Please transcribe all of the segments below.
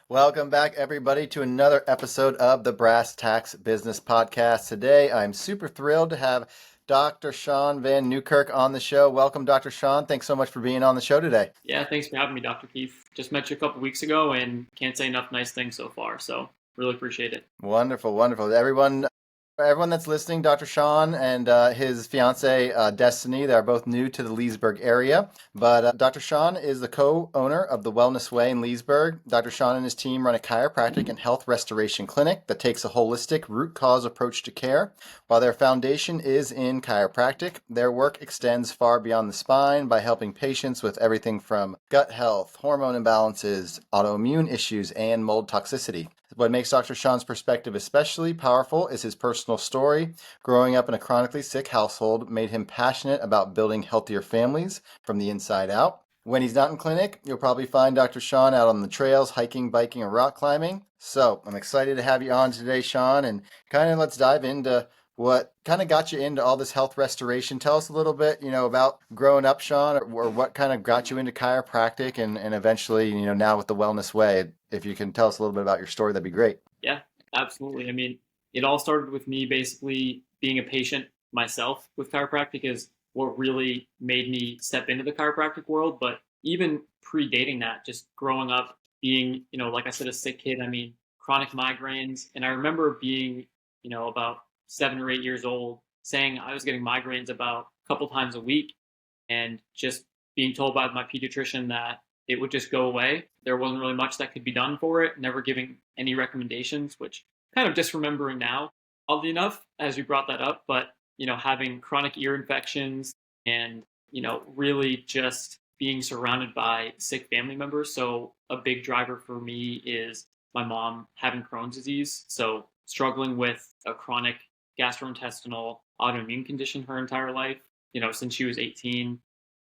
Welcome back, everybody, to another episode of the Brass Tacks Business Podcast. Today, I'm super thrilled to have Dr. Sean Van Newkirk on the show. Welcome, Dr. Sean. Thanks so much for being on the show today. Yeah, thanks for having me, Dr. Keith. Just met you a couple weeks ago and can't say enough nice things so far, so really appreciate it. Wonderful, wonderful. Everyone that's listening, Dr. Sean and his fiance, Destiny, they're both new to the Leesburg area. But Dr. Sean is the co-owner of the Wellness Way in Leesburg. Dr. Sean and his team run a chiropractic and health restoration clinic that takes a holistic root cause approach to care. While their foundation is in chiropractic, their work extends far beyond the spine by helping patients with everything from gut health, hormone imbalances, autoimmune issues, and mold toxicity. What makes Dr. Sean's perspective especially powerful is his personal story. Growing up in a chronically sick household made him passionate about building healthier families from the inside out. When he's not in clinic, you'll probably find Dr. Sean out on the trails, hiking, biking, or rock climbing. So I'm excited to have you on today, Sean, and let's dive into what got you into all this health restoration. Tell us a little bit, about growing up, Sean, or what got you into chiropractic and eventually, now with the Wellness Way. If you can tell us a little bit about your story, that'd be great. Yeah, absolutely. I mean, it all started with me basically being a patient myself with chiropractic is what really made me step into the chiropractic world. But even predating that, just growing up, being, like I said, a sick kid, chronic migraines. And I remember being, about 7 or 8 years old, saying I was getting migraines about a couple times a week and just being told by my pediatrician that it would just go away. There wasn't really much that could be done for it, never giving any recommendations, which kind of just remembering now, oddly enough, as you brought that up, but, having chronic ear infections and, really just being surrounded by sick family members. So a big driver for me is my mom having Crohn's disease. So struggling with a chronic gastrointestinal autoimmune condition her entire life, since she was 18,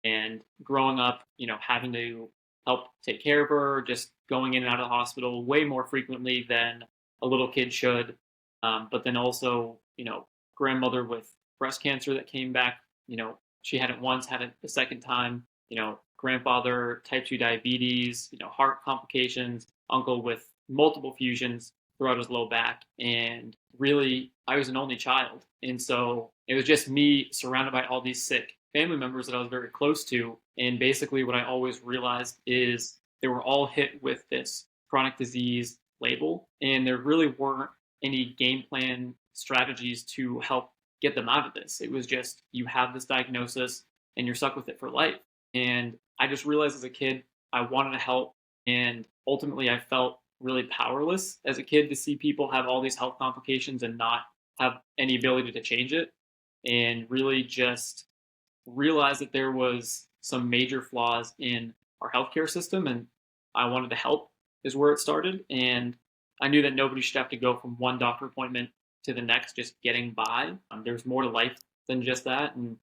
and growing up, having to help take care of her, just going in and out of the hospital way more frequently than a little kid should. But then also, grandmother with breast cancer that came back, she had it once, had it the second time, grandfather, type 2 diabetes, heart complications, uncle with multiple fusions throughout his low back. And really, I was an only child. And so it was just me surrounded by all these sick family members that I was very close to. And basically what I always realized is they were all hit with this chronic disease label. And there really weren't any game plan strategies to help get them out of this. It was just, you have this diagnosis and you're stuck with it for life. And I just realized as a kid, I wanted to help. And ultimately I felt really powerless as a kid to see people have all these health complications and not have any ability to change it, and really just realize that there was some major flaws in our healthcare system, and I wanted to help is where it started. And I knew that nobody should have to go from one doctor appointment to the next just getting by. There's more to life than just that. And,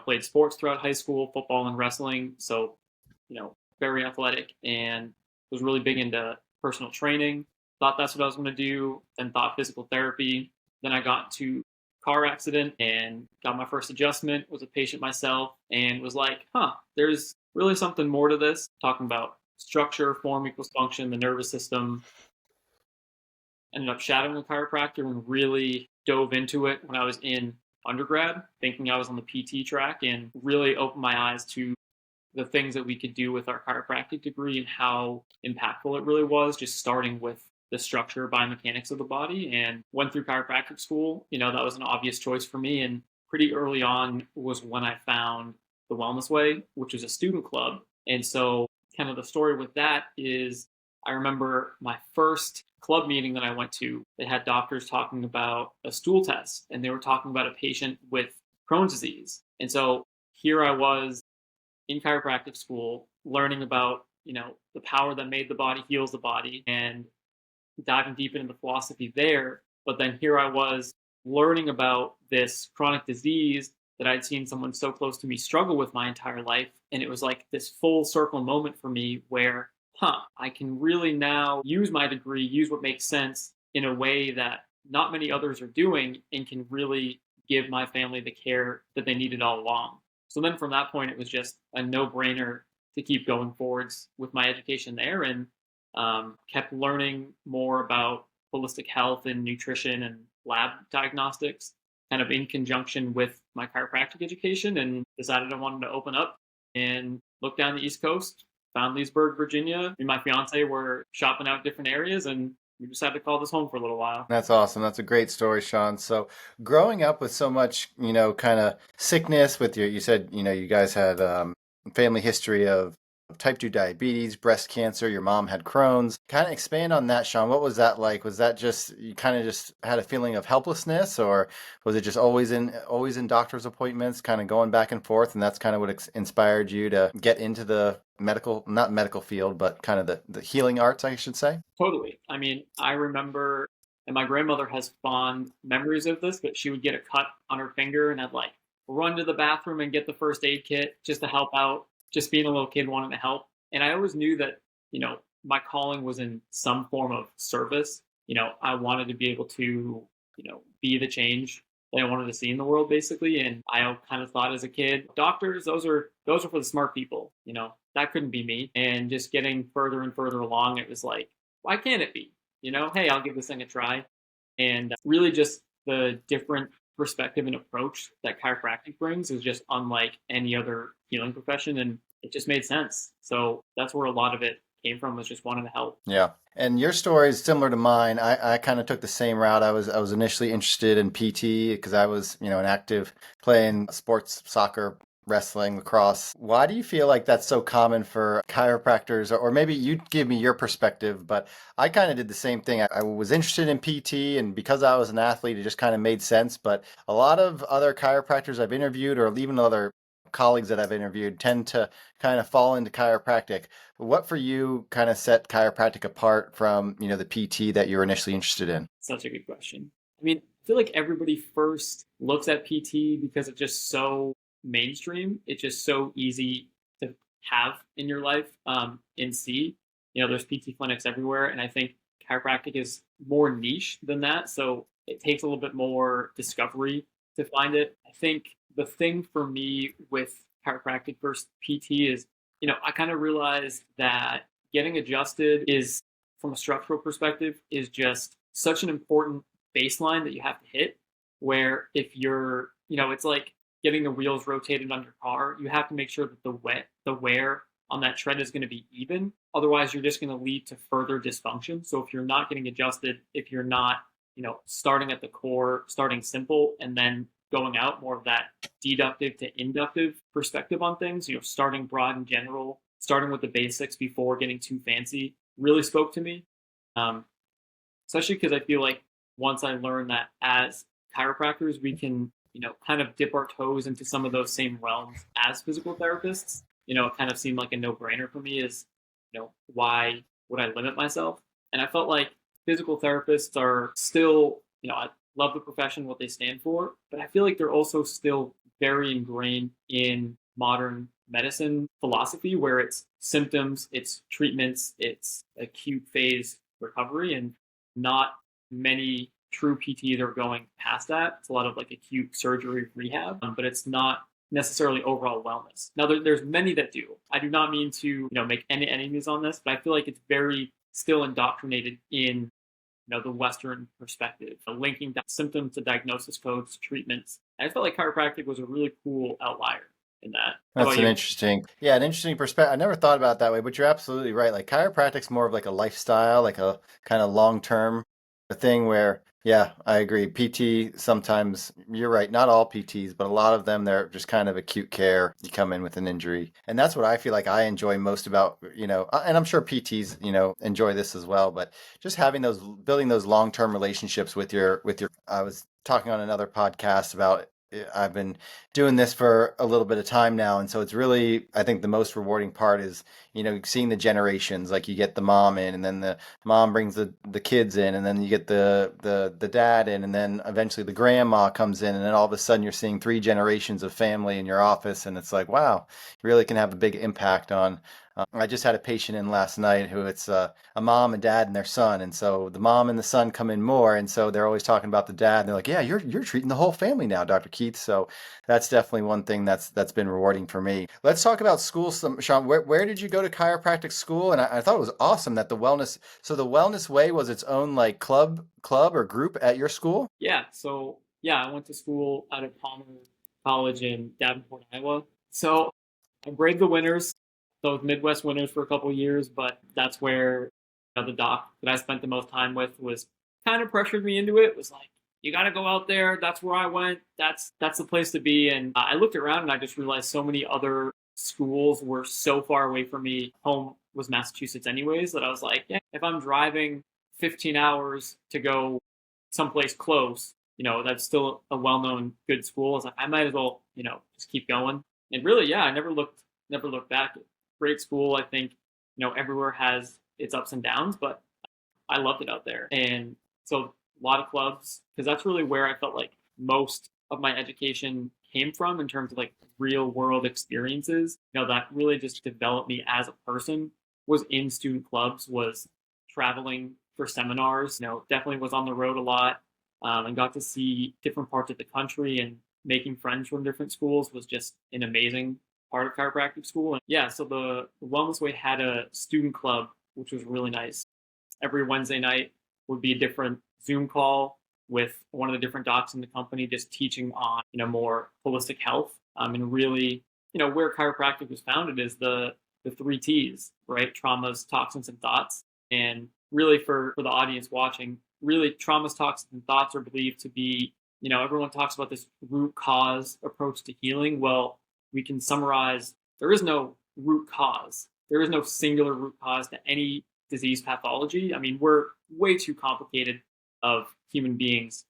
played sports throughout high school, football and wrestling. So, very athletic, and was really big into personal training. Thought that's what I was going to do. Then thought physical therapy. Then I got into car accident and got my first adjustment, was a patient myself, and was like, there's really something more to this. Talking about structure, form equals function, the nervous system. Ended up shadowing a chiropractor and really dove into it when I was in undergrad, thinking I was on the PT track, and really opened my eyes to the things that we could do with our chiropractic degree and how impactful it really was, just starting with the structure, biomechanics of the body. And went through chiropractic school. That was an obvious choice for me. And pretty early on was when I found the Wellness Way, which was a student club. And so kind of the story with that is I remember my first club meeting that I went to, they had doctors talking about a stool test, and they were talking about a patient with Crohn's disease. And so here I was in chiropractic school, learning about, the power that made the body heals the body, and diving deep into the philosophy there. But then here I was learning about this chronic disease that I'd seen someone so close to me struggle with my entire life. And it was like this full circle moment for me where, I can really now use my degree, use what makes sense in a way that not many others are doing, and can really give my family the care that they needed all along. So then from that point, it was just a no brainer to keep going forwards with my education there, and kept learning more about holistic health and nutrition and lab diagnostics, kind of in conjunction with my chiropractic education, and decided I wanted to open up and look down the East Coast. Found Leesburg, Virginia. Me and my fiance were shopping out different areas, and we decided to call this home for a little while. That's awesome. That's a great story, Sean. So, growing up with so much, kind of sickness with you said, you guys had family history of type 2 diabetes, breast cancer, your mom had Crohn's. Kind of expand on that, Sean. What was that like? Was that just, you kind of just had a feeling of helplessness, or was it just always in doctor's appointments, kind of going back and forth, and that's kind of what inspired you to get into the not medical field, but kind of the healing arts, I should say? Totally. I mean, I remember, and my grandmother has fond memories of this, but she would get a cut on her finger, and I'd like run to the bathroom and get the first aid kit just to help out, just being a little kid wanting to help. And I always knew that, my calling was in some form of service. I wanted to be able to, be the change that I wanted to see in the world, basically. And I kind of thought as a kid, doctors, those are for the smart people. That couldn't be me. And just getting further and further along, it was like, why can't it be? Hey, I'll give this thing a try. And really just the different perspective and approach that chiropractic brings is just unlike any other healing profession. And it just made sense. So that's where a lot of it came from, was just wanting to help. Yeah. And your story is similar to mine. I kind of took the same route. I was initially interested in PT because I was, an active playing sports, soccer, wrestling, lacrosse. Why do you feel like that's so common for chiropractors? Or maybe you give me your perspective, but I kind of did the same thing. I was interested in PT, and because I was an athlete, it just kind of made sense. But a lot of other chiropractors I've interviewed, or even other colleagues that I've interviewed, tend to kind of fall into chiropractic. What for you kind of set chiropractic apart from, the PT that you're initially interested in? Such a good question. I mean, I feel like everybody first looks at PT because it's just so mainstream. It's just so easy to have in your life and see. There's PT clinics everywhere, and I think chiropractic is more niche than that. So it takes a little bit more discovery to find it. I think the thing for me with chiropractic versus PT is, I kind of realized that getting adjusted is, from a structural perspective, is just such an important baseline that you have to hit. Where if you're, it's like getting the wheels rotated on your car, you have to make sure that the wear on that tread is going to be even. Otherwise, you're just going to lead to further dysfunction. So if you're not getting adjusted, if you're not, starting at the core, starting simple, and then going out more of that deductive to inductive perspective on things, starting broad and general, starting with the basics before getting too fancy, really spoke to me. Especially because I feel like once I learned that as chiropractors, we can, kind of dip our toes into some of those same realms as physical therapists. It kind of seemed like a no-brainer for me is, why would I limit myself? And I felt like physical therapists are still, I love the profession, what they stand for, but I feel like they're also still very ingrained in modern medicine philosophy, where it's symptoms, it's treatments, it's acute phase recovery, and not many true PTs are going past that. It's a lot of like acute surgery rehab, but it's not necessarily overall wellness. Now, there's many that do. I do not mean to, make any enemies on this, but I feel like it's very still indoctrinated in, the Western perspective, linking that symptoms to diagnosis codes, treatments. And I felt like chiropractic was a really cool outlier in that. That's an interesting perspective. I never thought about it that way, but you're absolutely right. Like chiropractic's more of like a lifestyle, like a kind of long-term thing where, yeah, I agree. PT, sometimes you're right. Not all PTs, but a lot of them, they're just kind of acute care. You come in with an injury. And that's what I feel like I enjoy most about, and I'm sure PTs, enjoy this as well, but just building those long-term relationships I was talking on another podcast about, I've been doing this for a little bit of time now. And so it's really, I think the most rewarding part is, seeing the generations. Like you get the mom in, and then the mom brings the kids in, and then you get the dad in, and then eventually the grandma comes in, and then all of a sudden you're seeing 3 generations of family in your office. And it's like, wow, you really can have a big impact on I just had a patient in last night who it's a mom and dad and their son, and so the mom and the son come in more, and so they're always talking about the dad. And they're like, "Yeah, you're treating the whole family now, Dr. Keith." So that's definitely one thing that's been rewarding for me. Let's talk about school, Sean. Where did you go to chiropractic school? And I thought it was awesome that the Wellness Way was its own like club or group at your school. Yeah, so yeah, I went to school out of Palmer College in Davenport, Iowa. So I braved the winters, those Midwest winters for a couple of years, but that's where the doc that I spent the most time with was kind of pressured me into it. It was like, you got to go out there. That's where I went. That's the place to be. And I looked around and I just realized so many other schools were so far away from me. Home was Massachusetts anyways, that I was like, yeah, if I'm driving 15 hours to go someplace close, that's still a well-known good school. I was like, I might as well, just keep going. And really, yeah, I never looked back. Great school. I think, everywhere has its ups and downs, but I loved it out there. And so a lot of clubs, because that's really where I felt like most of my education came from in terms of like real world experiences, that really just developed me as a person, was in student clubs, was traveling for seminars, definitely was on the road a lot, and got to see different parts of the country, and making friends from different schools was just an amazing part of chiropractic school. And yeah, so the Wellness Way had a student club, which was really nice. Every Wednesday night would be a different Zoom call with one of the different docs in the company, just teaching on, more holistic health. And really, where chiropractic was founded is the three T's, right? Traumas, toxins, and thoughts. And really for the audience watching, really traumas, toxins, and thoughts are believed to be, everyone talks about this root cause approach to healing. Well, we can summarize, there is no root cause. There is no singular root cause to any disease pathology. I mean, we're way too complicated of human beings,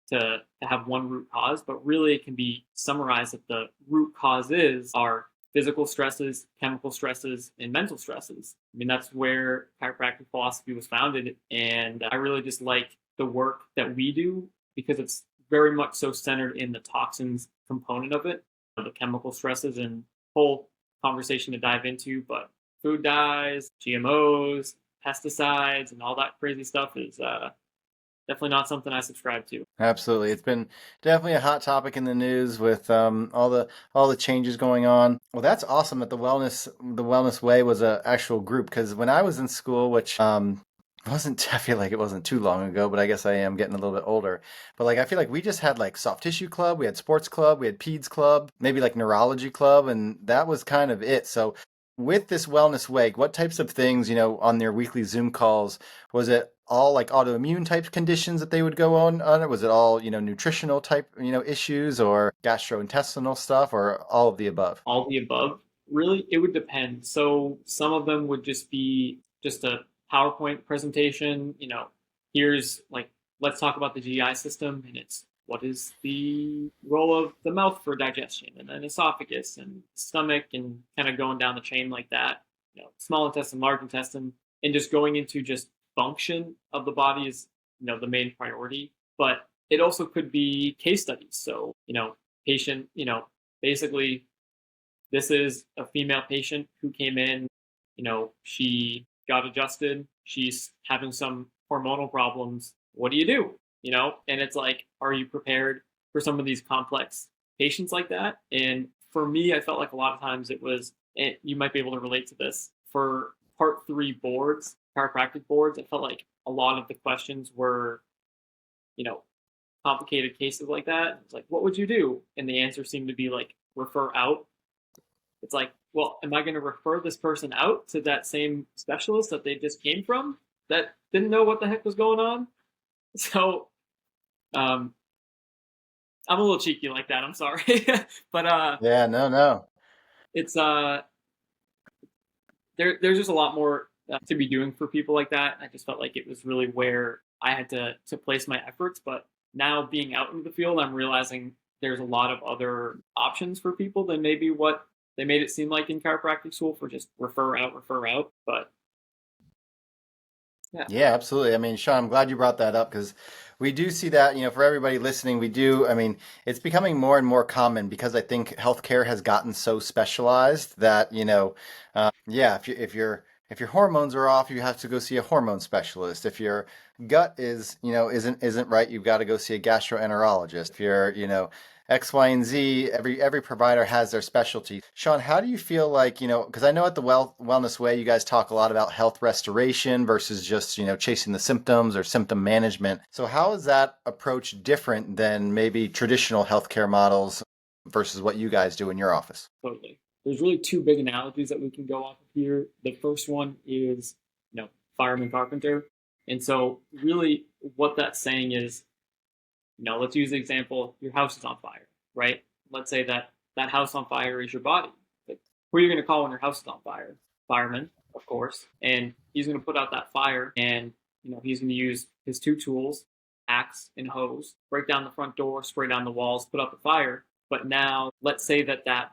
to have one root cause, but really it can be summarized that the root causes are physical stresses, chemical stresses, and mental stresses. I mean, that's where chiropractic philosophy was founded. And I really just like the work that we do because it's very much so centered in the toxins component of it, the chemical stresses, and whole conversation to dive into. But food dyes, GMOs, pesticides, and all that crazy stuff is definitely not something I subscribe to. Absolutely. It's been definitely a hot topic in the news with all the changes going on. Well, that's awesome that the Wellness Way was a actual group because when I was in school, which wasn't I feel like it wasn't too long ago, but I guess I am getting a little bit older. But like I feel like we just had like soft tissue club, we had sports club, we had peds club, maybe like neurology club, and that was kind of it. So with this Wellness Way, what types of things, on their weekly Zoom calls, was it all like autoimmune type conditions that they would go on it? Was it all, nutritional type, issues or gastrointestinal stuff or all of the above? All the above. Really, it would depend. So some of them would just be just a PowerPoint presentation. Here's like, let's talk about the GI system, and it's what is the role of the mouth for digestion, and then esophagus and stomach, and kind of going down the chain like that. Small intestine, large intestine, and just going into just function of the body is, the main priority. But it also could be case studies. So, patient, basically this is a female patient who came in, she got adjusted, she's having some hormonal problems. What do you do? And it's like, are you prepared for some of these complex patients like that? And for me, I felt like a lot of times it was, and you might be able to relate to this, for part three boards, chiropractic boards, I felt like a lot of the questions were, you know, complicated cases like that. It's like, what would you do? And the answer seemed to be like, refer out. It's like, well, am I going to refer this person out to that same specialist that they just came from that didn't know what the heck was going on? So, I'm a little cheeky like that. I'm sorry, but Yeah, no. it's there's just a lot more to be doing for people like that. I just felt like it was really where I had to place my efforts. But now being out in the field, I'm realizing there's a lot of other options for people than maybe what they made it seem like in chiropractic school for just refer out. But Yeah, Yeah, absolutely. I mean, Sean, I'm glad you brought that up because we do see that, for everybody listening, we do. I mean, it's becoming more and more common because I think healthcare has gotten so specialized that, yeah, if your hormones are off, you have to go see a hormone specialist. If your gut isn't right, you've got to go see a gastroenterologist. If you're, X, Y, and Z, every provider has their specialty. Sean, how do you feel like, because I know at the Wellness Way, you guys talk a lot about health restoration versus just, chasing the symptoms or symptom management. So how is that approach different than maybe traditional healthcare models versus what you guys do in your office? totally. There's really two big analogies that we can go off of here. The first one is, fireman carpenter. And so really what that's saying is, let's use the example, your house is on fire, right? Let's say that that house on fire is your body. Like, who are you going to call when your house is on fire? Fireman, of course. And he's going to put out that fire and, he's going to use his two tools, axe and hose, break down the front door, spray down the walls, put out the fire. But now let's say that that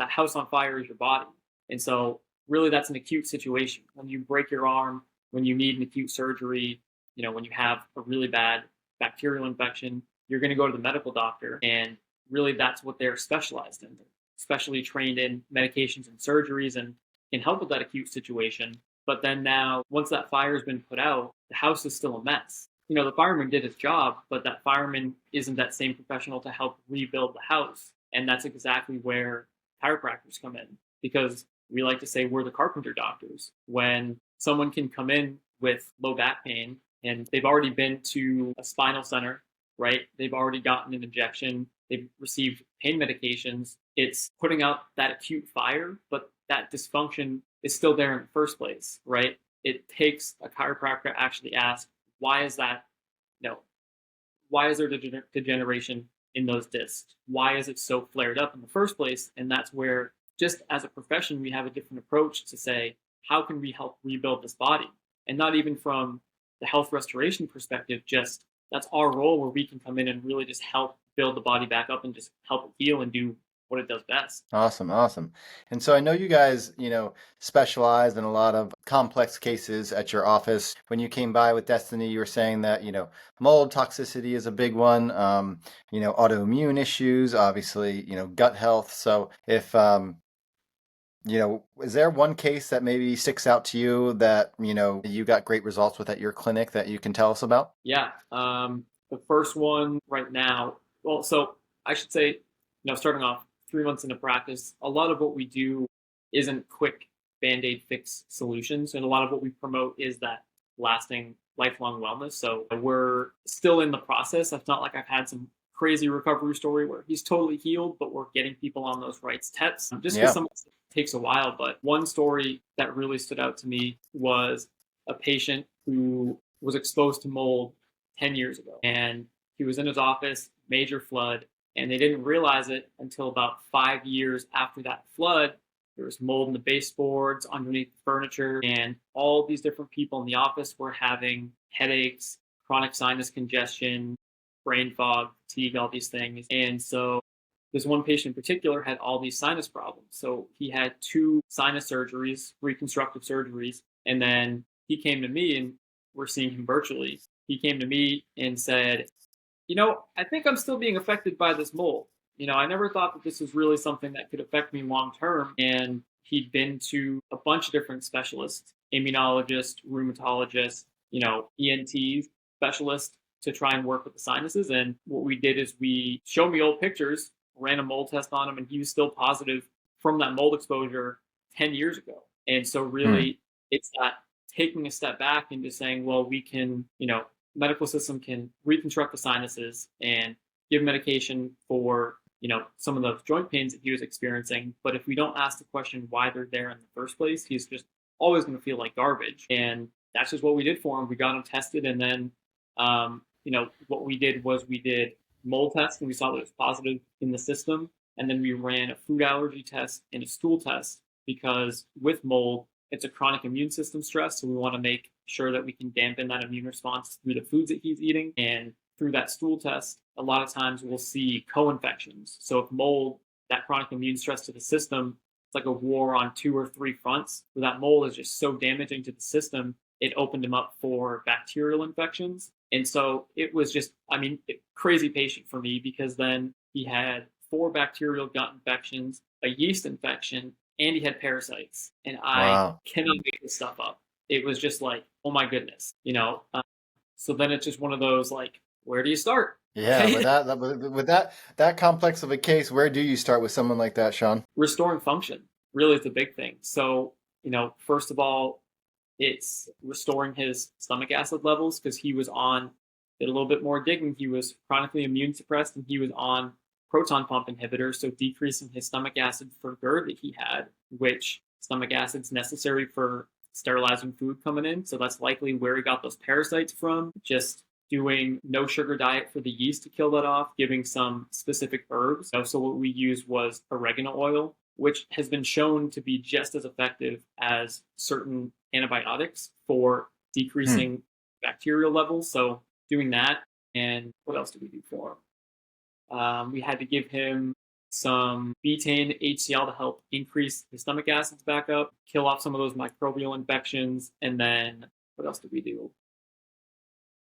house on fire is your body. And so really that's an acute situation. When you break your arm, when you need an acute surgery, when you have a really bad bacterial infection, you're going to go to the medical doctor. And really, that's what they're specialized in. They're specially trained in medications and surgeries and can help with that acute situation. But then now, once that fire has been put out, the house is still a mess. The fireman did his job, but that fireman isn't that same professional to help rebuild the house. And that's exactly where chiropractors come in, because we like to say we're the carpenter doctors. When someone can come in with low back pain and they've already been to a spinal center, right? They've already gotten an injection, they've received pain medications. It's putting out that acute fire, but that dysfunction is still there in the first place, right? It takes a chiropractor to actually ask, why is that, why is there degeneration in those discs? Why is it so flared up in the first place? And that's where, just as a profession, we have a different approach to say, how can we help rebuild this body? And not even from the health restoration perspective, just that's our role where we can come in and really just help build the body back up and just help it heal and do what it does best. Awesome, awesome. And so I know you guys, specialize in a lot of complex cases at your office. When you came by with Destiny, you were saying that, mold toxicity is a big one, autoimmune issues, obviously, gut health. So if, is there one case that maybe sticks out to you that, you got great results with at your clinic that you can tell us about? Yeah. The first one right now, well, so I should say, starting off 3 months into practice, a lot of what we do isn't quick band-aid fix solutions. And a lot of what we promote is that lasting lifelong wellness. So we're still in the process. It's not like I've had some crazy recovery story where he's totally healed, but we're getting people on those right steps. Just because some takes a while. But one story that really stood out to me was a patient who was exposed to mold 10 years ago. And he was in his office, major flood, and they didn't realize it until about 5 years after that flood. There was mold in the baseboards, underneath the furniture, and all these different people in the office were having headaches, chronic sinus congestion, brain fog, fatigue, all these things. And so this one patient in particular had all these sinus problems. So he had 2 sinus surgeries, reconstructive surgeries, and then he came to me, and we're seeing him virtually. He came to me and said, I think I'm still being affected by this mold. I never thought that this was really something that could affect me long term. And he'd been to a bunch of different specialists, immunologists, rheumatologists, ENT specialists, to try and work with the sinuses. And what we did is we showed me old pictures, ran a mold test on him, and he was still positive from that mold exposure 10 years ago. And so really it's that taking a step back and just saying, well, we can, medical system can reconstruct the sinuses and give medication for, some of the joint pains that he was experiencing. But if we don't ask the question why they're there in the first place, he's just always going to feel like garbage. And that's just what we did for him. We got him tested. And then, what we did was we did mold tests, and we saw that it was positive in the system. And then we ran a food allergy test and a stool test, because with mold, it's a chronic immune system stress. So we want to make sure that we can dampen that immune response through the foods that he's eating. And through that stool test, a lot of times we'll see co-infections. So if mold, that chronic immune stress to the system, it's like a war on 2 or 3 fronts, where that mold is just so damaging to the system, it opened him up for bacterial infections. And so it was just, crazy patient for me, because then he had 4 bacterial gut infections, a yeast infection, and he had parasites. And I Wow. cannot make this stuff up. It was just like, oh my goodness, so then it's just one of those, like, where do you start? Yeah, with Right? that complex of a case, where do you start with someone like that, Sean? Restoring function really is the big thing. So, first of all, it's restoring his stomach acid levels, because he was on, did a little bit more digging. He was chronically immune suppressed, and he was on proton pump inhibitors, so decreasing his stomach acid for GERD that he had, which stomach acid's necessary for sterilizing food coming in. So that's likely where he got those parasites from. Just doing no sugar diet for the yeast to kill that off, giving some specific herbs. So what we used was oregano oil, which has been shown to be just as effective as certain antibiotics for Hmm. decreasing bacterial levels. So doing that. And what else did we do for him? We had to give him some betaine HCl to help increase his stomach acids back up, kill off some of those microbial infections. And then what else did we do?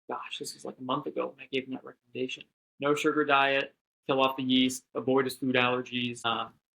Gosh, this was like a month ago when I gave him that recommendation. No sugar diet, kill off the yeast, avoid his food allergies,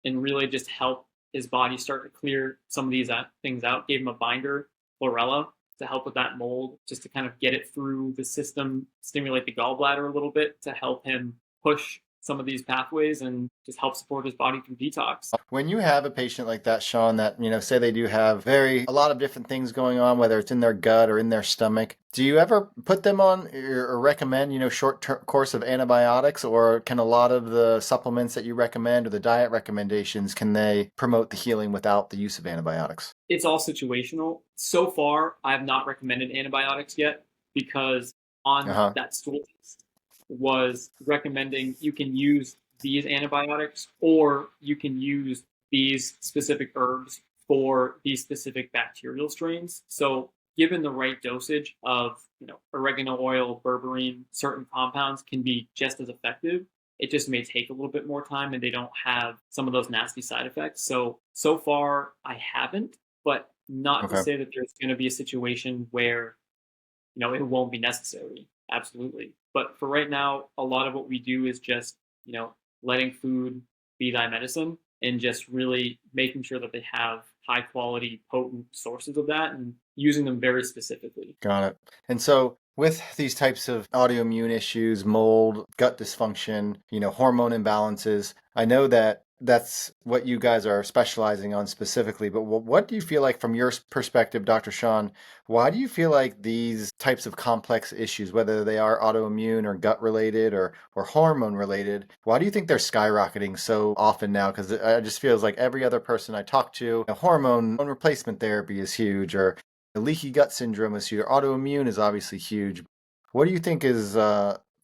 and really just help his body start to clear some of these things out. Gave him a binder, chlorella, to help with that mold, just to kind of get it through the system, stimulate the gallbladder a little bit to help him push some of these pathways and just help support his body through detox. When you have a patient like that, Sean, that, say they do have a lot of different things going on, whether it's in their gut or in their stomach, do you ever put them on or recommend, short course of antibiotics, or can a lot of the supplements that you recommend or the diet recommendations, can they promote the healing without the use of antibiotics? It's all situational. So far, I have not recommended antibiotics yet, because on Uh-huh. that stool test was recommending you can use these antibiotics, or you can use these specific herbs for these specific bacterial strains. So given the right dosage of, oregano oil, berberine, certain compounds can be just as effective. It just may take a little bit more time, and they don't have some of those nasty side effects. So far I haven't, but not to Okay. say that there's going to be a situation where, it won't be necessary. Absolutely. But for right now, a lot of what we do is just, letting food be thy medicine, and just really making sure that they have high quality, potent sources of that, and using them very specifically. Got it. And so with these types of autoimmune issues, mold, gut dysfunction, hormone imbalances, I know that that's what you guys are specializing on specifically, but what do you feel like from your perspective, Dr. Sean, why do you feel like these types of complex issues, whether they are autoimmune or gut related or hormone related, why do you think they're skyrocketing so often now? Because it just feels like every other person I talk to, hormone replacement therapy is huge, or the leaky gut syndrome is huge. Autoimmune is obviously huge. What do you think is,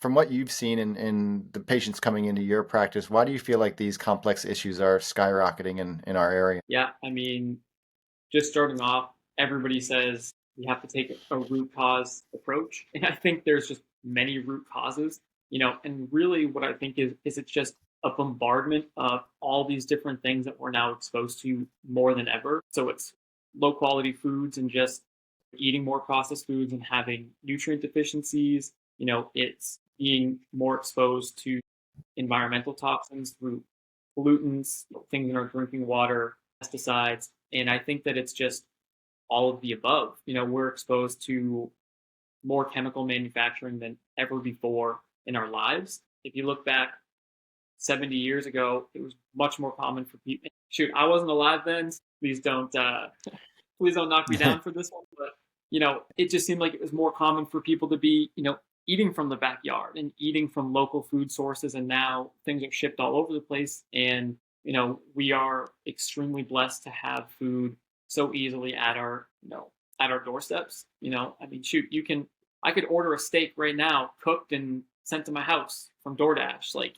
from what you've seen in the patients coming into your practice, why do you feel like these complex issues are skyrocketing in our area? Yeah, just starting off, everybody says we have to take a root cause approach. And I think there's just many root causes, and really what I think is it's just a bombardment of all these different things that we're now exposed to more than ever. So it's low quality foods, and just eating more processed foods and having nutrient deficiencies. It's being more exposed to environmental toxins through pollutants, things in our drinking water, pesticides. And I think that it's just all of the above. We're exposed to more chemical manufacturing than ever before in our lives. If you look back 70 years ago, it was much more common for people. Shoot, I wasn't alive then. Please don't, please don't knock me down for this one. But it just seemed like it was more common for people to be, eating from the backyard and eating from local food sources. And now things are shipped all over the place. And, we are extremely blessed to have food so easily at our, at our doorsteps. Shoot, I could order a steak right now, cooked and sent to my house from DoorDash. Like,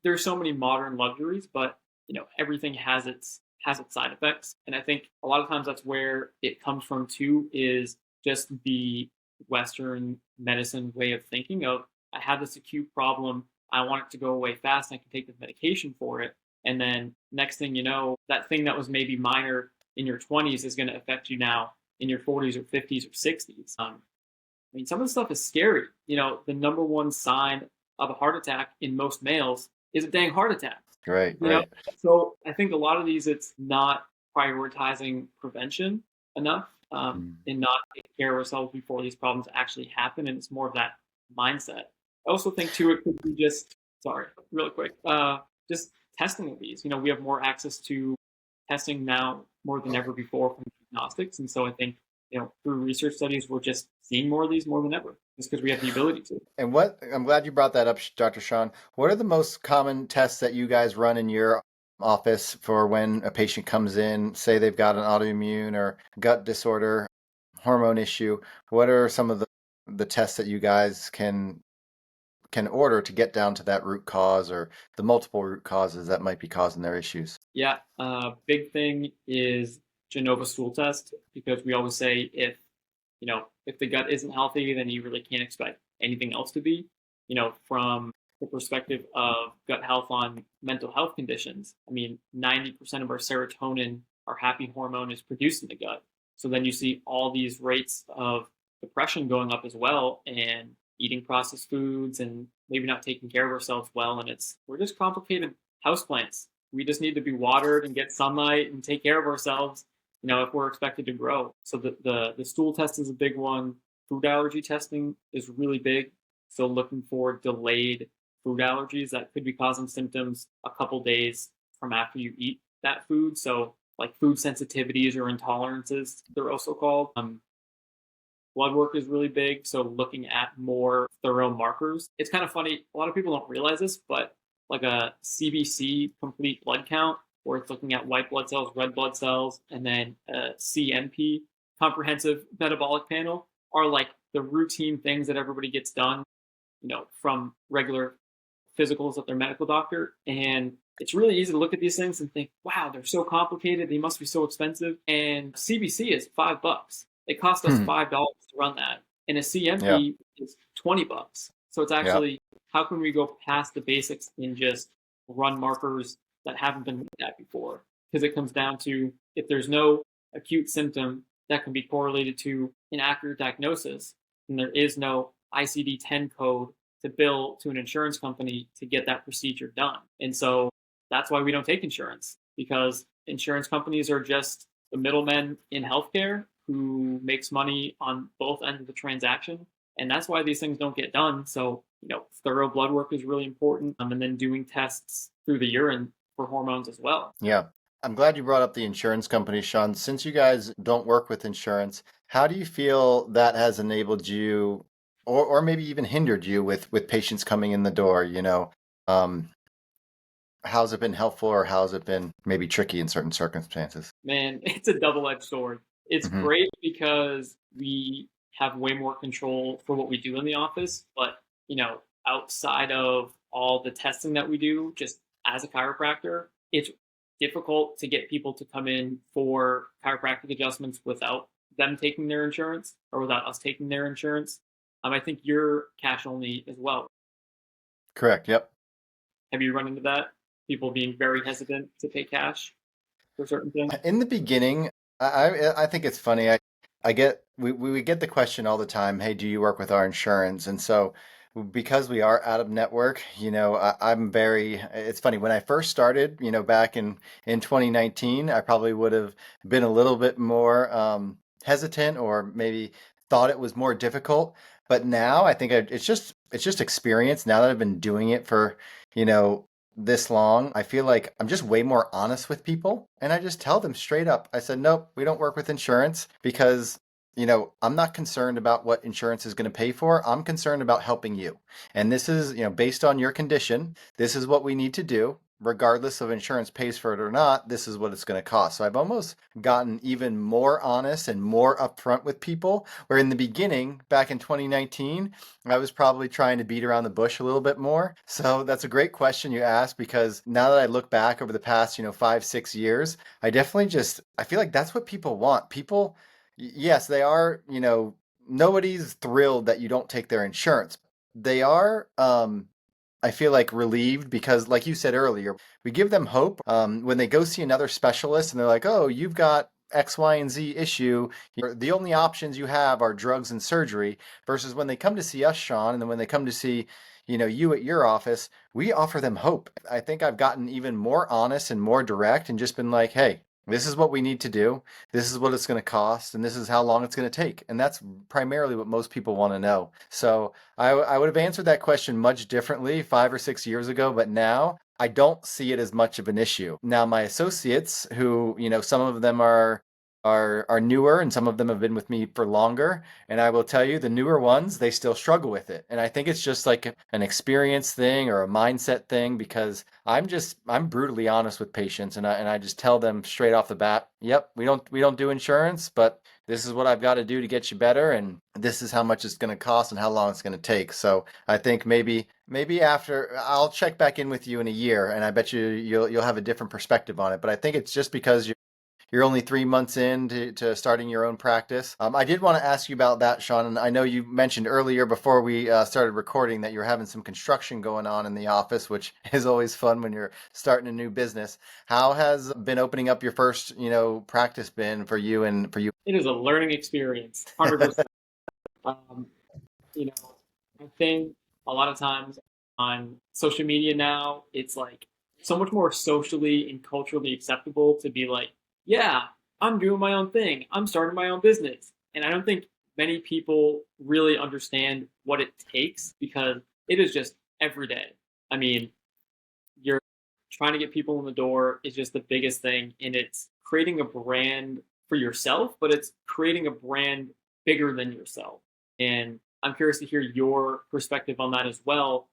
there's so many modern luxuries, but, everything has its side effects. And I think a lot of times that's where it comes from too, is just the Western medicine way of thinking of, I have this acute problem, I want it to go away fast, and I can take the medication for it. And then next thing you know, that thing that was maybe minor in your 20s is going to affect you now in your 40s or 50s or 60s. I mean, some of the stuff is scary. The number one sign of a heart attack in most males is a dang heart attack. Right, You know, right. so I think a lot of these, it's not prioritizing prevention enough, Mm. and not taking care of ourselves before these problems actually happen. And it's more of that mindset. I also think too, it could be just, sorry, really quick, just testing of these. We have more access to testing now more than ever before from diagnostics. And so I think, through research studies, we're just seeing more of these more than ever just because we have the ability to. And I'm glad you brought that up, Dr. Sean. What are the most common tests that you guys run in your office for when a patient comes in, say they've got an autoimmune or gut disorder, hormone issue? What are some of the tests that you guys can order to get down to that root cause or the multiple root causes that might be causing their issues? Yeah, big thing is Genova stool test, because we always say if the gut isn't healthy, then you really can't expect anything else to be. From the perspective of gut health on mental health conditions, I mean, 90% of our serotonin, our happy hormone, is produced in the gut. So then you see all these rates of depression going up as well, and eating processed foods and maybe not taking care of ourselves well. And we're just complicated houseplants. We just need to be watered and get sunlight and take care of ourselves, if we're expected to grow. So the stool test is a big one. Food allergy testing is really big. So looking for delayed food allergies that could be causing symptoms a couple days from after you eat that food. So like food sensitivities or intolerances, they're also called. Blood work is really big. So looking at more thorough markers. It's kind of funny. A lot of people don't realize this, but like a CBC, complete blood count, where it's looking at white blood cells, red blood cells, and then a CMP, comprehensive metabolic panel, are like the routine things that everybody gets done, from regular physicals at their medical doctor. And it's really easy to look at these things and think, wow, they're so complicated. They must be so expensive. And CBC is $5. It cost us $5 to run that. And a Yeah, CMP is $20. So it's yeah. actually, how can we go past the basics and just run markers that haven't been looked at before? Because it comes down to, if there's no acute symptom that can be correlated to an accurate diagnosis, then there is no ICD-10 code to bill to an insurance company to get that procedure done. And so that's why we don't take insurance, because insurance companies are just the middlemen in healthcare who makes money on both ends of the transaction. And that's why these things don't get done. So, thorough blood work is really important. And then doing tests through the urine for hormones as well. Yeah. I'm glad you brought up the insurance company, Sean. Since you guys don't work with insurance, how do you feel that has enabled you or maybe even hindered you with patients coming in the door, Um, how's it been helpful or how's it been maybe tricky in certain circumstances? Man, it's a double-edged sword. It's Hmm. great because we have way more control for what we do in the office, but outside of all the testing that we do, just as a chiropractor, it's difficult to get people to come in for chiropractic adjustments without them taking their insurance or without us taking their insurance. I think you're cash only as well. Correct. Yep. Have you run into that? People being very hesitant to pay cash for certain things? In the beginning, I think it's funny. I get we get the question all the time, hey, do you work with our insurance? And so because we are out of network, I'm very, it's funny, when I first started, back in 2019, I probably would have been a little bit more hesitant or maybe thought it was more difficult. But now I think it's just experience. Now that I've been doing it for, you know, this long, I feel like I'm just way more honest with people. And I just tell them straight up. I said, nope, we don't work with insurance because, I'm not concerned about what insurance is going to pay for. I'm concerned about helping you. And this is, based on your condition, this is what we need to do. Regardless of insurance pays for it or not, this is what it's going to cost. So I've almost gotten even more honest and more upfront with people. Where in the beginning, back in 2019, I was probably trying to beat around the bush a little bit more. So that's a great question you asked, because now that I look back over the past, 5, 6 years, I feel like that's what people want. People, yes, they are, nobody's thrilled that you don't take their insurance. They are, I feel like relieved because, like you said earlier, we give them hope when they go see another specialist and they're like, oh, you've got X, Y, and Z issue. The only options you have are drugs and surgery, versus when they come to see us, Sean, and then when they come to see, you at your office, we offer them hope. I think I've gotten even more honest and more direct and just been like, hey, this is what we need to do. This is what it's going to cost, and this is how long it's going to take. And that's primarily what most people want to know. So I would have answered that question much differently 5 or 6 years ago, but now I don't see it as much of an issue. Now, my associates, who, some of them are newer and some of them have been with me for longer, and I will tell you, the newer ones, they still struggle with it. And I think it's just like an experience thing or a mindset thing, because I'm brutally honest with patients, and I just tell them straight off the bat, yep, we don't do insurance, but this is what I've got to do to get you better, and this is how much it's going to cost and how long it's going to take. So I think maybe after, I'll check back in with you in a year, and I bet you'll have a different perspective on it. But I think it's just because you're only 3 months into starting your own practice. I did want to ask you about that, Sean. And I know you mentioned earlier before we started recording that you're having some construction going on in the office, which is always fun when you're starting a new business. How has been opening up your first, practice been for you and for you? It is a learning experience, 100%. Um, you know, I think a lot of times on social media now, it's like so much more socially and culturally acceptable to be like, yeah, I'm doing my own thing. I'm starting my own business. And I don't think many people really understand what it takes, because it is just every day. I mean, you're trying to get people in the door is just the biggest thing. And it's creating a brand for yourself, but it's creating a brand bigger than yourself. And I'm curious to hear your perspective on that as well.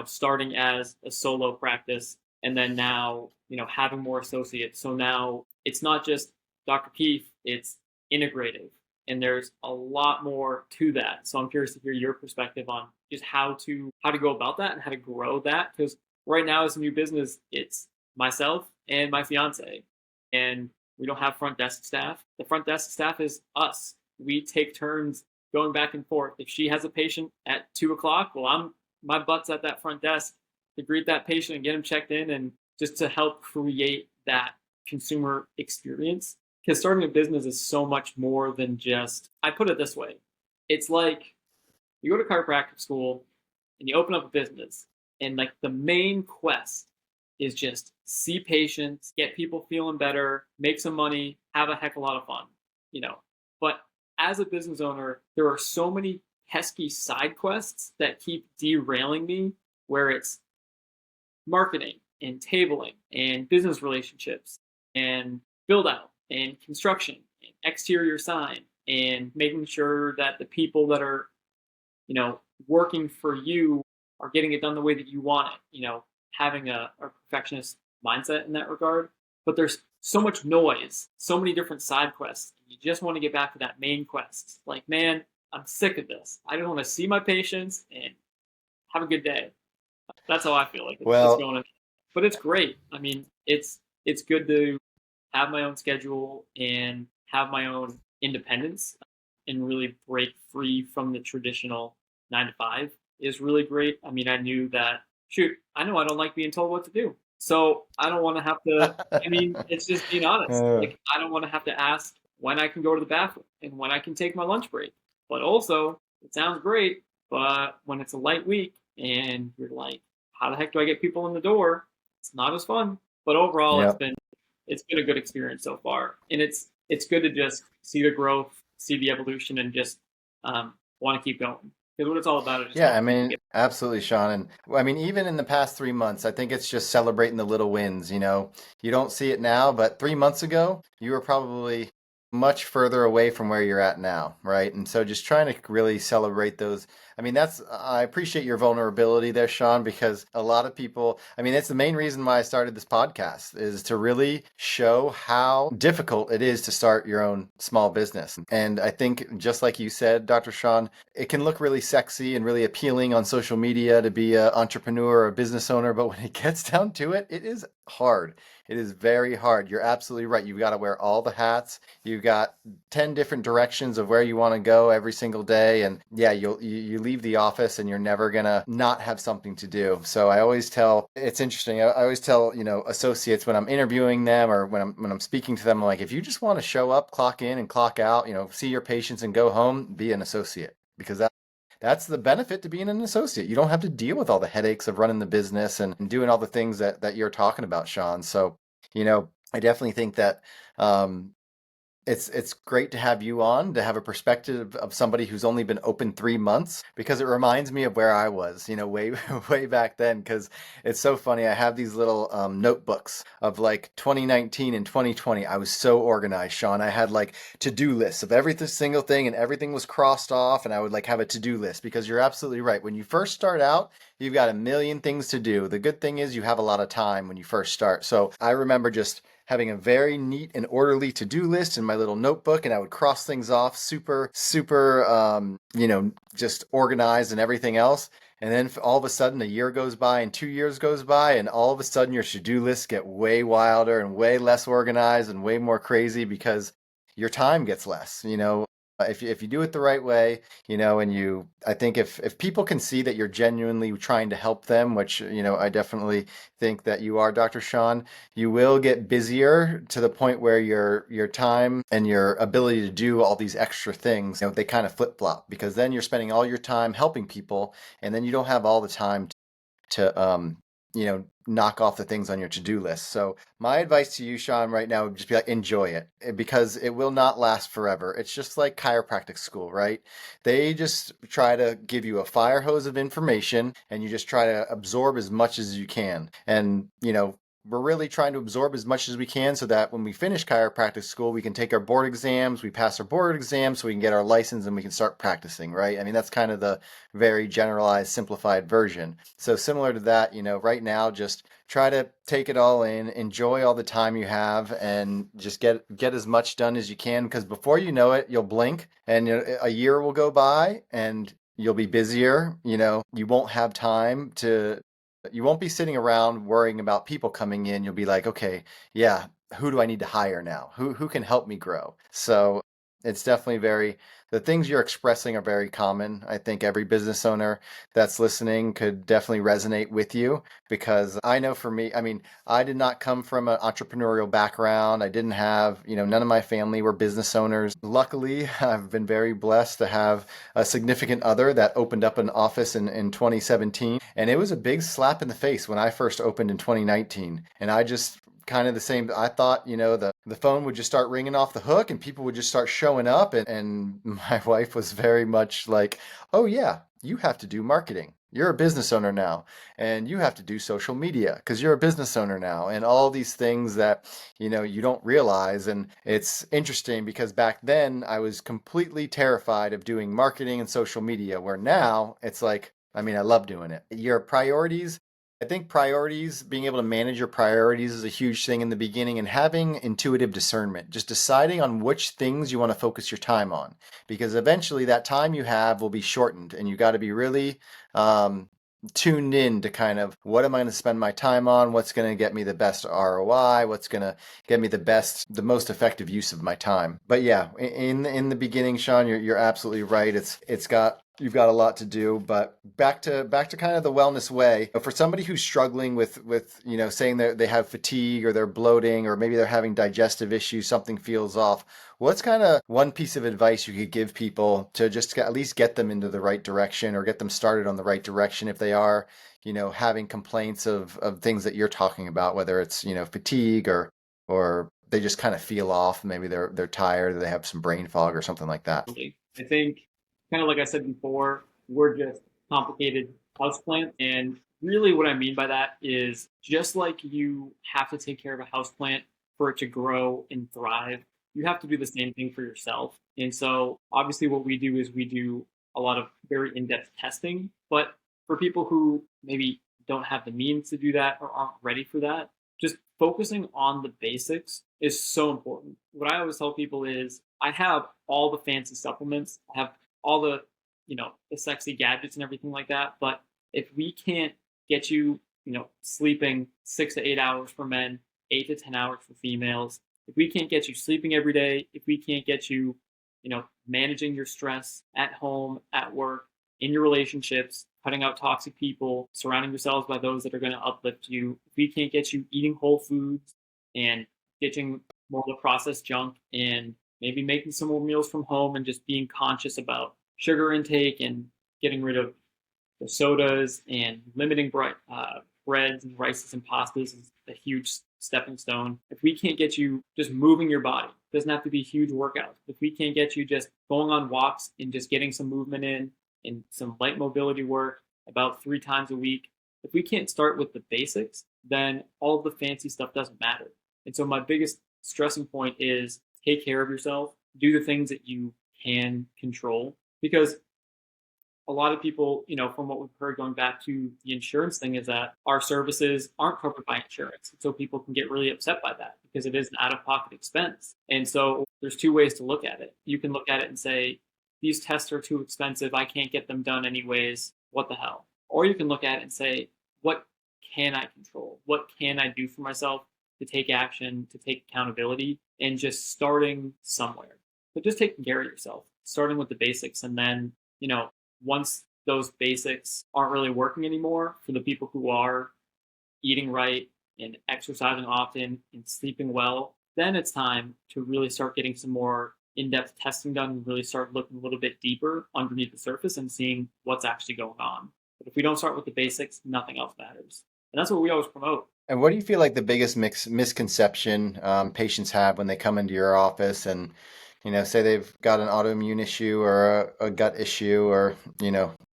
Starting as a solo practice and then now, having more associates. So now it's not just Dr. Keefe, it's integrative. And there's a lot more to that. So I'm curious to hear your perspective on just how to go about that and how to grow that. Because right now, as a new business, it's myself and my fiance, and we don't have front desk staff. The front desk staff is us. We take turns going back and forth. If she has a patient at 2 o'clock, well, my butt's at that front desk to greet that patient and get him checked in, and just to help create that consumer experience. Because starting a business is so much more than just, I put it this way. It's like you go to chiropractic school and you open up a business, and like the main quest is just see patients, get people feeling better, make some money, have a heck of a lot of fun. But as a business owner, there are so many pesky side quests that keep derailing me, where it's marketing and tabling and business relationships and build out and construction and exterior sign and making sure that the people that are, working for you are getting it done the way that you want it, having a perfectionist mindset in that regard. But there's so much noise, so many different side quests. You just want to get back to that main quest. Like, man, I'm sick of this. I just want to see my patients and have a good day. That's how I feel like it's going on. But it's great. I mean, it's good to have my own schedule and have my own independence and really break free from the traditional 9 to 5 is really great. I mean, I knew that, I know I don't like being told what to do. So I don't want to have to, I mean, it's just being honest. Like, I don't want to have to ask when I can go to the bathroom and when I can take my lunch break. But also, it sounds great, but when it's a light week and you're like, how the heck do I get people in the door? It's not as fun. But overall, it's been a good experience so far. And it's good to just see the growth, see the evolution, and just want to keep going. Because what it's all about is just I mean, absolutely, Sean. And I mean, even in the past 3 months, I think it's just celebrating the little wins. You don't see it now, but 3 months ago, you were probably much further away from where you're at now, right? And so just trying to really celebrate those. I mean, I appreciate your vulnerability there, Sean, because a lot of people, I mean, that's the main reason why I started this podcast, is to really show how difficult it is to start your own small business. And I think, just like you said, Dr. Sean, it can look really sexy and really appealing on social media to be an entrepreneur or a business owner, but when it gets down to it, it is hard. It is very hard. You're absolutely right. You've got to wear all the hats. You've got 10 different directions of where you want to go every single day. And yeah, you leave the office and you're never gonna not have something to do. So I always tell, it's interesting. I always tell, associates when I'm interviewing them or when I'm speaking to them, I'm like, if you just want to show up, clock in and clock out, see your patients and go home, be an associate, because that's the benefit to being an associate. You don't have to deal with all the headaches of running the business and doing all the things that you're talking about, Sean. So, I definitely think that um, it's great to have you on, to have a perspective of somebody who's only been open 3 months, because it reminds me of where I was, way way back then. Because it's so funny. I have these little notebooks of like 2019 and 2020. I was so organized, Sean. I had like to-do lists of every single thing, and everything was crossed off. And I would like have a to-do list, because you're absolutely right. When you first start out, you've got a million things to do. The good thing is you have a lot of time when you first start. So I remember just having a very neat and orderly to-do list in my little notebook, and I would cross things off super, super, just organized and everything else. And then all of a sudden, a year goes by and 2 years goes by, and all of a sudden your to-do lists get way wilder and way less organized and way more crazy, because your time gets less. If you do it the right way, I think if people can see that you're genuinely trying to help them, which, I definitely think that you are, Dr. Sean, you will get busier to the point where your time and your ability to do all these extra things, they kind of flip-flop, because then you're spending all your time helping people, and then you don't have all the time to knock off the things on your to-do list. So my advice to you, Sean, right now would just be like, enjoy it, because it will not last forever. It's just like chiropractic school, right? They just try to give you a fire hose of information, and you just try to absorb as much as you can. And, we're really trying to absorb as much as we can, so that when we finish chiropractic school, we can take our board exams, we pass our board exams, so we can get our license and we can start practicing, right? I mean, that's kind of the very generalized, simplified version. So similar to that, right now, just try to take it all in, enjoy all the time you have, and just get as much done as you can, because before you know it, you'll blink and a year will go by and you'll be busier. You won't have time to you won't be sitting around worrying about people coming in. You'll be like, okay, yeah, who do I need to hire now? Who can help me grow? So it's definitely the things you're expressing are very common. I think every business owner that's listening could definitely resonate with you, because I know for me, I mean, I did not come from an entrepreneurial background. I didn't have, none of my family were business owners. Luckily, I've been very blessed to have a significant other that opened up an office in 2017. And it was a big slap in the face when I first opened in 2019. And I just kind of the same. I thought, the phone would just start ringing off the hook and people would just start showing up. And my wife was very much like, oh, yeah, you have to do marketing. You're a business owner now, and you have to do social media because you're a business owner now, and all these things that, you don't realize. And it's interesting because back then I was completely terrified of doing marketing and social media, where now it's like, I mean, I love doing it. Your priorities, I think priorities, being able to manage your priorities is a huge thing in the beginning, and having intuitive discernment, just deciding on which things you want to focus your time on, because eventually that time you have will be shortened, and you got to be really tuned in to kind of, what am I going to spend my time on? What's going to get me the best ROI? What's going to get me the most effective use of my time? But yeah, in the beginning, Sean, you're absolutely right. You've got a lot to do. But back to kind of the wellness way. For somebody who's struggling with saying that they have fatigue or they're bloating or maybe they're having digestive issues, something feels off, what's kind of one piece of advice you could give people to just at least get them into the right direction, or get them started on the right direction if they are, having complaints of things that you're talking about, whether it's, fatigue or they just kind of feel off, maybe they're tired, or they have some brain fog or something like that. I think, kind of like I said before, we're just complicated houseplants. And really what I mean by that is, just like you have to take care of a houseplant for it to grow and thrive, you have to do the same thing for yourself. And so obviously what we do is we do a lot of very in-depth testing. But for people who maybe don't have the means to do that or aren't ready for that, just focusing on the basics is so important. What I always tell people is, I have all the fancy supplements, I have all the, the sexy gadgets and everything like that. But if we can't get you, sleeping 6 to 8 hours for men, 8 to 10 hours for females, if we can't get you sleeping every day, if we can't get you, managing your stress at home, at work, in your relationships, cutting out toxic people, surrounding yourselves by those that are going to uplift you. If we can't get you eating whole foods and ditching more of the processed junk and maybe making some more meals from home and just being conscious about sugar intake and getting rid of the sodas and limiting breads and rices and pastas is a huge stepping stone. If we can't get you just moving your body, it doesn't have to be huge workouts. If we can't get you just going on walks and just getting some movement in and some light mobility work about 3 times a week, if we can't start with the basics, then all of the fancy stuff doesn't matter. And so my biggest stressing point is take care of yourself, do the things that you can control, because a lot of people, from what we've heard going back to the insurance thing, is that our services aren't covered by insurance. So people can get really upset by that because it is an out of pocket expense. And so there's 2 ways to look at it. You can look at it and say, these tests are too expensive. I can't get them done anyways. What the hell? Or you can look at it and say, what can I control? What can I do for myself to take action, to take accountability, and just starting somewhere. But just taking care of yourself, starting with the basics. And then, once those basics aren't really working anymore for the people who are eating right and exercising often and sleeping well, then it's time to really start getting some more in-depth testing done and really start looking a little bit deeper underneath the surface and seeing what's actually going on. But if we don't start with the basics, nothing else matters. And that's what we always promote. And what do you feel like the biggest misconception patients have when they come into your office and, say they've got an autoimmune issue or a gut issue or,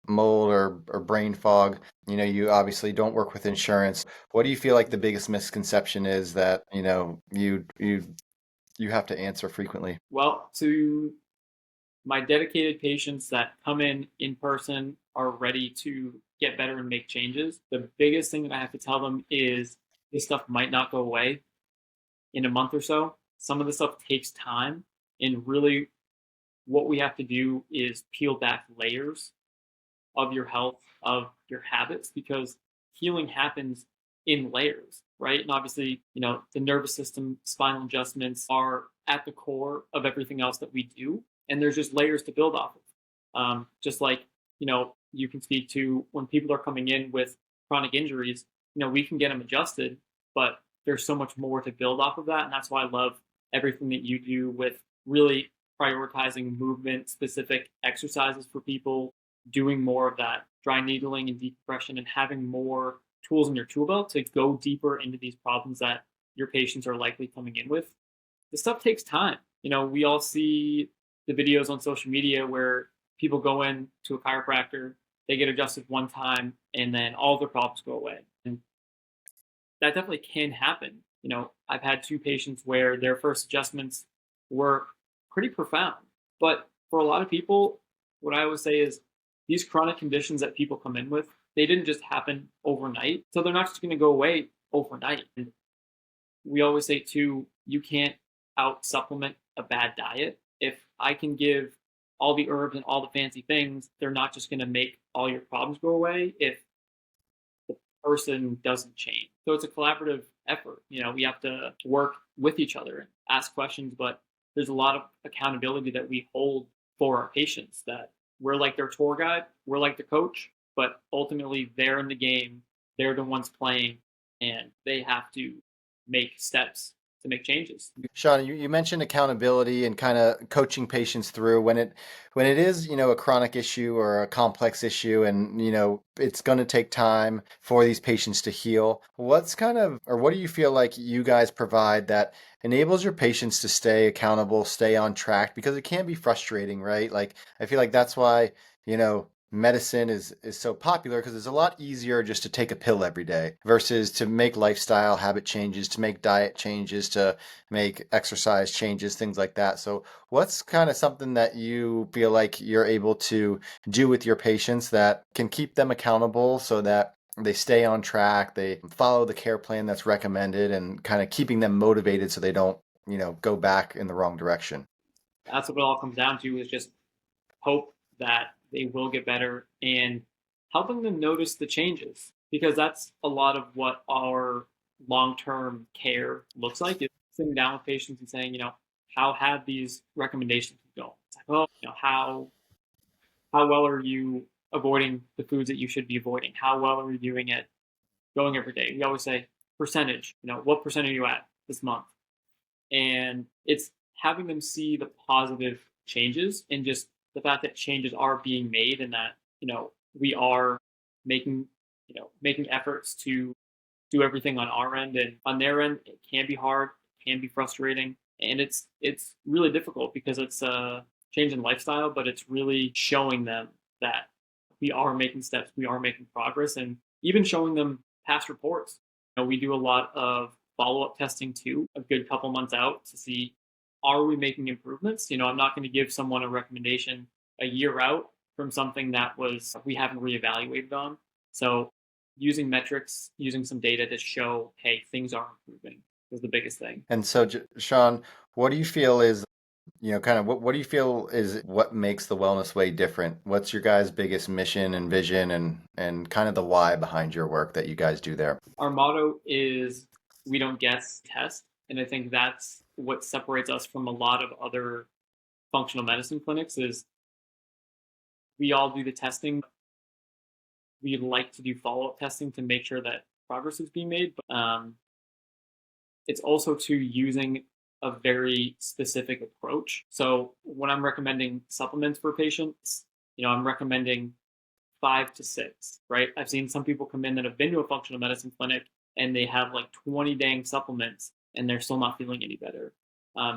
mold or brain fog? You obviously don't work with insurance. What do you feel like the biggest misconception is that, you have to answer frequently? Well, to my dedicated patients that come in person are ready to get better and make changes, the biggest thing that I have to tell them is this stuff might not go away in a month or so. Some of the stuff takes time, and really what we have to do is peel back layers of your health, of your habits, because healing happens in layers, right? And obviously, the nervous system, spinal adjustments are at the core of everything else that we do. And there's just layers to build off of. Just like, you can speak to when people are coming in with chronic injuries, we can get them adjusted, but there's so much more to build off of that. And that's why I love everything that you do with really prioritizing movement specific exercises for people, doing more of that dry needling and decompression, and having more tools in your tool belt to go deeper into these problems that your patients are likely coming in with. This stuff takes time. We all see the videos on social media where people go in to a chiropractor, they get adjusted one time, and then all their problems go away. And that definitely can happen. I've had 2 patients where their first adjustments were pretty profound. But for a lot of people, what I always say is these chronic conditions that people come in with, they didn't just happen overnight. So they're not just going to go away overnight. And we always say too, you can't out supplement a bad diet. If I can give all the herbs and all the fancy things, they're not just going to make all your problems go away if the person doesn't change. So it's a collaborative effort. We have to work with each other and ask questions, but there's a lot of accountability that we hold for our patients, that we're like their tour guide, we're like the coach, but ultimately they're in the game, they're the ones playing, and they have to make steps to make changes. Sean, you mentioned accountability and kind of coaching patients through when it is, a chronic issue or a complex issue, and it's going to take time for these patients to heal. What do you feel like you guys provide that enables your patients to stay accountable, stay on track? Because it can be frustrating, right? Like, I feel like that's why, medicine is so popular, because it's a lot easier just to take a pill every day versus to make lifestyle habit changes, to make diet changes, to make exercise changes, things like that. So what's kind of something that you feel like you're able to do with your patients that can keep them accountable so that they stay on track, they follow the care plan that's recommended, and kind of keeping them motivated so they don't, go back in the wrong direction? That's what it all comes down to, is just hope that they will get better and helping them notice the changes, because that's a lot of what our long-term care looks like, is sitting down with patients and saying, how have these recommendations been going? It's like, how well are you avoiding the foods that you should be avoiding. How well are you doing at going every day? We always say percentage, what percent are you at this month? And it's having them see the positive changes and just the fact that changes are being made and that, we are making, making efforts to do everything on our end and on their end. It can be hard, it can be frustrating, and it's really difficult because it's a change in lifestyle, but it's really showing them that we are making steps, we are making progress, and even showing them past reports. We do a lot of follow-up testing too, a good couple months out to see, are we making improvements? I'm not going to give someone a recommendation a year out from something that was we haven't reevaluated on. So using metrics, using some data to show, hey, things are improving is the biggest thing. And so, Sean, what do you feel is, kind of what do you feel is what makes the Wellness Way different? What's your guys' biggest mission and vision and kind of the why behind your work that you guys do there? Our motto is we don't guess, test. And I think that's what separates us from a lot of other functional medicine clinics is we all do the testing. We like to do follow-up testing to make sure that progress is being made. But it's also to using a very specific approach. So when I'm recommending supplements for patients, I'm recommending 5 to 6, right? I've seen some people come in that have been to a functional medicine clinic and they have like 20 dang supplements and they're still not feeling any better.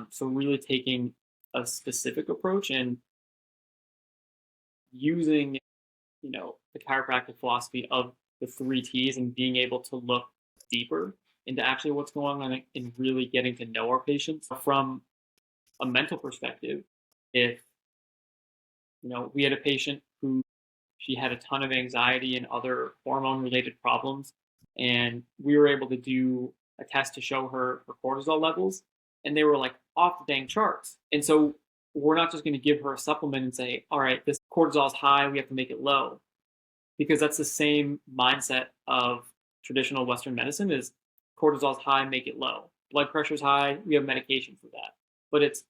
So really taking a specific approach and using, the chiropractic philosophy of the 3 T's and being able to look deeper into actually what's going on and really getting to know our patients from a mental perspective. If, we had a patient who she had a ton of anxiety and other hormone related problems, and we were able to do a test to show her cortisol levels, and they were like off the dang charts. And so we're not just going to give her a supplement and say, all right, this cortisol is high, we have to make it low, because that's the same mindset of traditional Western medicine is cortisol is high, make it low. Blood pressure is high, we have medication for that. But it's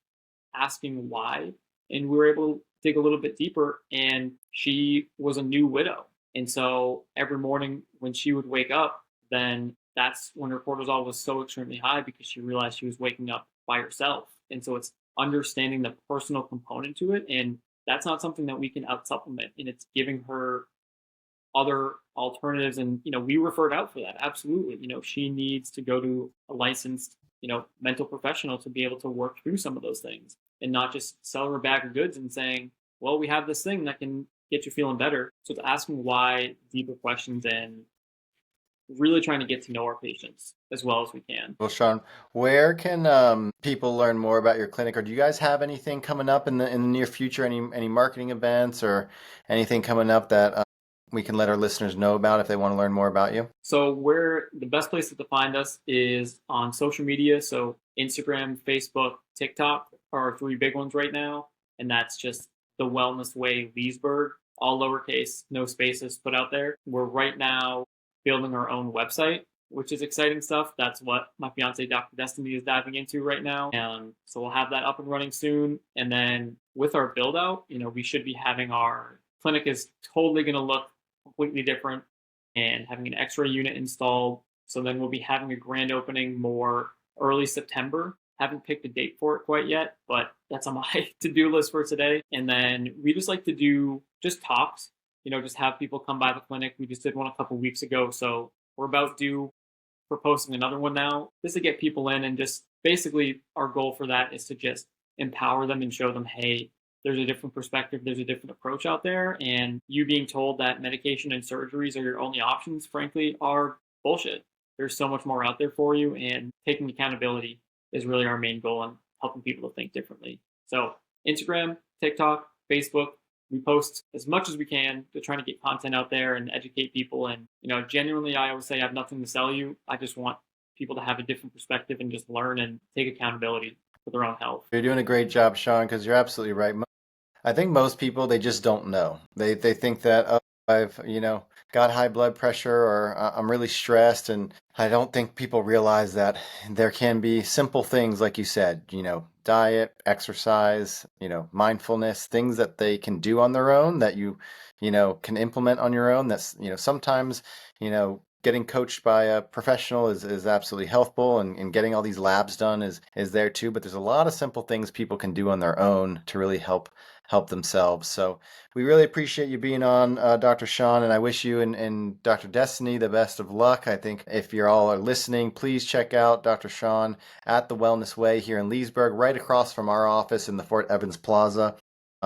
asking why. And we were able to dig a little bit deeper, and she was a new widow. And so every morning when she would wake up, then that's when her cortisol was so extremely high because she realized she was waking up by herself. And so it's understanding the personal component to it. And that's not something that we can out supplement. And it's giving her other alternatives. And, we referred out for that. Absolutely. She needs to go to a licensed, mental professional to be able to work through some of those things and not just sell her a bag of goods and saying, well, we have this thing that can get you feeling better. So it's asking why, deeper questions, and really trying to get to know our patients as well as we can. Well, Sean, where can people learn more about your clinic, or do you guys have anything coming up in the near future? Any marketing events or anything coming up that we can let our listeners know about if they want to learn more about you? So where the best places to find us is on social media. So Instagram, Facebook, TikTok are our 3 big ones right now. And that's just the Wellness Way Leesburg, all lowercase, no spaces put out there. We're right now building our own website, which is exciting stuff. That's what my fiance, Dr. Destiny, is diving into right now. And so we'll have that up and running soon. And then with our build out, we should be having our clinic is totally going to look completely different and having an X-ray unit installed. So then we'll be having a grand opening more early September. Haven't picked a date for it quite yet, but that's on my to-do list for today. And then we just like to do just talks, just have people come by the clinic. We just did one a couple weeks ago. So we're about due for posting another one now, just to get people in. And just basically our goal for that is to just empower them and show them, hey, there's a different perspective, there's a different approach out there. And you being told that medication and surgeries are your only options, frankly, are bullshit. There's so much more out there for you, and taking accountability is really our main goal in helping people to think differently. So Instagram, TikTok, Facebook, we post as much as we can to try to get content out there and educate people. And, genuinely, I always say I have nothing to sell you. I just want people to have a different perspective and just learn and take accountability for their own health. You're doing a great job, Sean, because you're absolutely right. I think most people, they just don't know. They think that, oh, I've, got high blood pressure or I'm really stressed. And I don't think people realize that there can be simple things, like you said, diet, exercise, mindfulness, things that they can do on their own that you can implement on your own. That's, sometimes, getting coached by a professional is absolutely helpful, and getting all these labs done is there too. But there's a lot of simple things people can do on their own to really help themselves. So we really appreciate you being on, Dr. Sean, and I wish you and Dr. Destiny the best of luck. I think if you all are listening, please check out Dr. Sean at the Wellness Way here in Leesburg, right across from our office in the Fort Evans Plaza.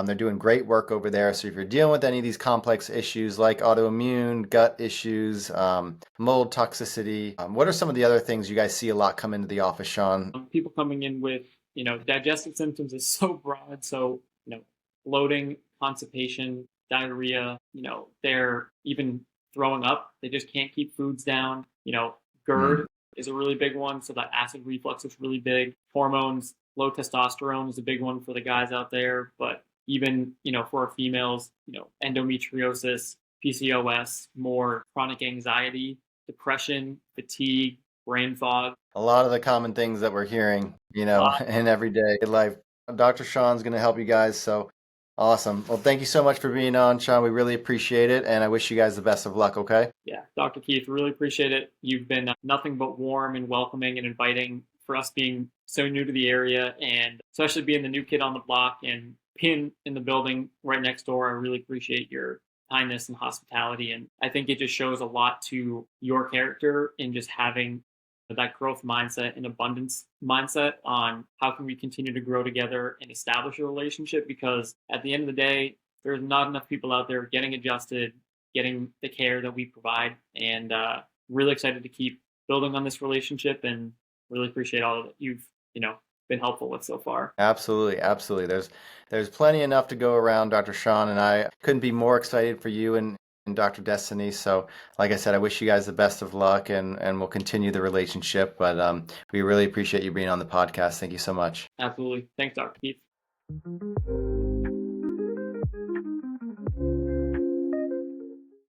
They're doing great work over there. So if you're dealing with any of these complex issues like autoimmune, gut issues, mold toxicity, what are some of the other things you guys see a lot come into the office, Sean? People coming in with, digestive symptoms is so broad. So, bloating, constipation, diarrhea, they're even throwing up. They just can't keep foods down. GERD is a really big one. So that acid reflux is really big. Hormones, low testosterone is a big one for the guys out there. But even, for our females, endometriosis, PCOS, more chronic anxiety, depression, fatigue, brain fog. A lot of the common things that we're hearing, in everyday life. Dr. Sean's going to help you guys. So awesome. Well, thank you so much for being on, Sean. We really appreciate it. And I wish you guys the best of luck, okay? Yeah, Dr. Keith, really appreciate it. You've been nothing but warm and welcoming and inviting for us being so new to the area, and especially being the new kid on the block and being in the building right next door. I really appreciate your kindness and hospitality. And I think it just shows a lot to your character in just having that growth mindset and abundance mindset on how can we continue to grow together and establish a relationship, because at the end of the day, there's not enough people out there getting adjusted, getting the care that we provide, and really excited to keep building on this relationship, and really appreciate all that you've been helpful with so far. Absolutely, absolutely. There's plenty enough to go around, Dr. Sean, and I couldn't be more excited for you and Dr. Destiny. So, like I said, I wish you guys the best of luck, and we'll continue the relationship. But we really appreciate you being on the podcast. Thank you so much. Absolutely. Thanks, Dr. Keith.